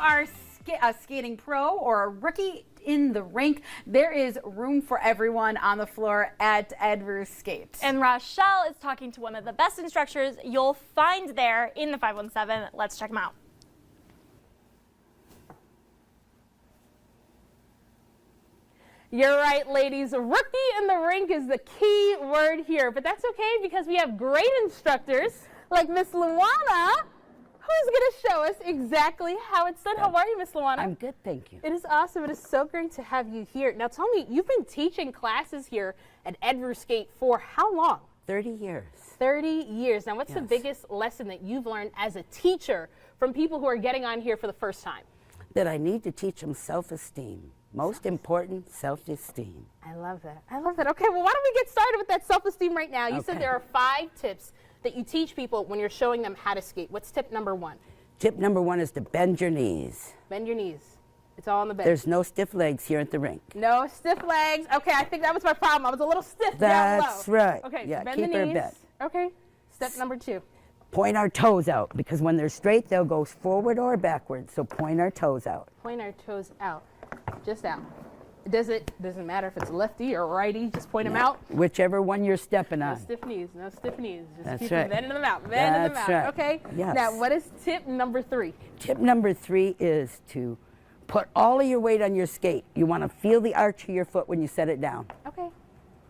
are a skating pro or a rookie in the rink, there is room for everyone on the floor at Edru Skate. And Rachelle is talking to one of the best instructors you'll find there in the 517. Let's check them out. You're right, ladies. Rookie in the rink is the key word here, but that's okay because we have great instructors like Miss Luana, who's going to show us exactly how it's done. How are you, Miss Luana? I'm good, thank you. It is awesome. It is so great to have you here. Now tell me, you've been teaching classes here at Edru Skate for how long? 30 years. 30 years. Now what's the biggest lesson that you've learned as a teacher from people who are getting on here for the first time? That I need to teach them self-esteem. Most important, self-esteem. I love that. I love that. Okay, well, why don't we get started with that self-esteem right now? You said there are 5 tips that you teach people when you're showing them how to skate. What's tip number 1? Tip number 1 is to bend your knees. Bend your knees. It's all on the bend. There's no stiff legs here at the rink. No stiff legs. Okay, I think that was my problem. I was a little stiff down low. That's right. Okay, yeah, bend keep the her knees. bent. Okay, step number 2. Point our toes out, because when they're straight, they'll go forward or backwards. So point our toes out. Point our toes out. Just out. Doesn't matter if it's lefty or righty, just point them out. Whichever one you're stepping No on. stiff knees, no stiff knees. Just That's keep right. bending them out, bending them out. Right. Okay? Yes. Now, what is tip number 3? Tip number 3 is to put all of your weight on your skate. You want to feel the arch of your foot when you set it down. Okay.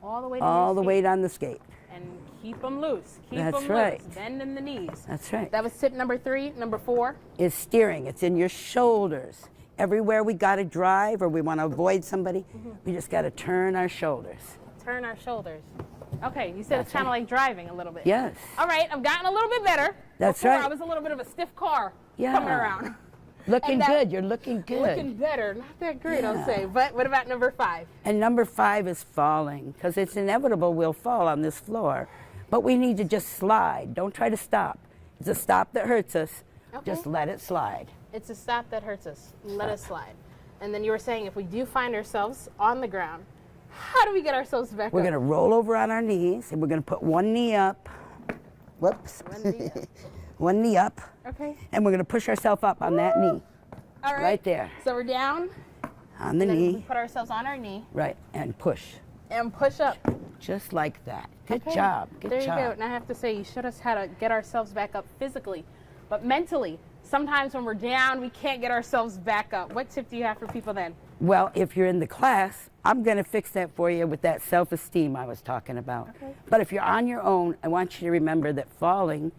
All the weight All on the your weight on the skate. And keep them loose. Keep That's them right. loose. Bend in the knees. That's right. That was tip number 3. Number 4? Is steering. It's in your shoulders. Everywhere we got to drive or we want to avoid somebody, we just got to turn our shoulders. Turn our shoulders. Okay, you said it's kind of like driving a little bit. Yes. All right, I've gotten a little bit better. That's Before, right. I was a little bit of a stiff car Yeah. coming around. Looking that- good. You're looking good. Looking better. Not that great, I'll Yeah. say. But what about number 5? And number 5 is falling, because it's inevitable we'll fall on this floor. But we need to just slide. Don't try to stop. It's a stop that hurts us. Okay. Just let it slide. It's a stop that hurts us. Let us slide. And then you were saying if we do find ourselves on the ground, how do we get ourselves back We're up? going to roll over on our knees, and we're going to put one knee up. Whoops. One knee up. One knee up. Okay. And we're going to push ourselves up on that knee. All right. Right there. So we're down. On the And then we knee. put ourselves on our knee Right. And push. and push up. Just like that. Good Okay. job. Good There job. you go. And I have to say, you showed us how to get ourselves back up physically, but mentally. Sometimes when we're down, we can't get ourselves back up. What tip do you have for people then? Well, if you're in the class, I'm going to fix that for you with that self-esteem I was talking about. Okay. But if you're on your own, I want you to remember that falling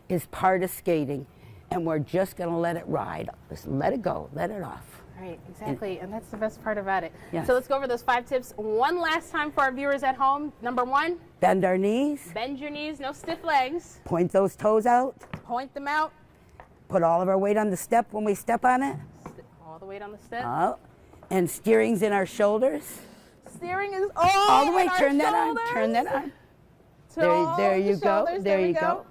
is part of skating, and we're just going to let it ride. Just let it go. Let it off. Right, exactly. And that's the best part about it. Yes. So let's go over those 5 tips one last time for our viewers at home. Number 1, Bend our knees. bend your knees, no stiff legs. Point those toes out. Point them out. Put all of our weight on the step when we step on it. All the weight on the step. Oh. And steering's in our shoulders. Steering is All the way. in our Turn that on. shoulders. Turn that on. To There, all there the you go. shoulders. There we you go.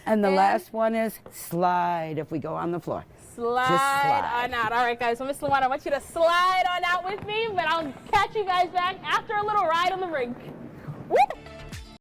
And the And- last one is slide if we go on the floor. Slide, slide. on out. All right, guys. So, Miss Luana, I want you to slide on out with me, but I'll catch you guys back after a little ride on the rink. Woo!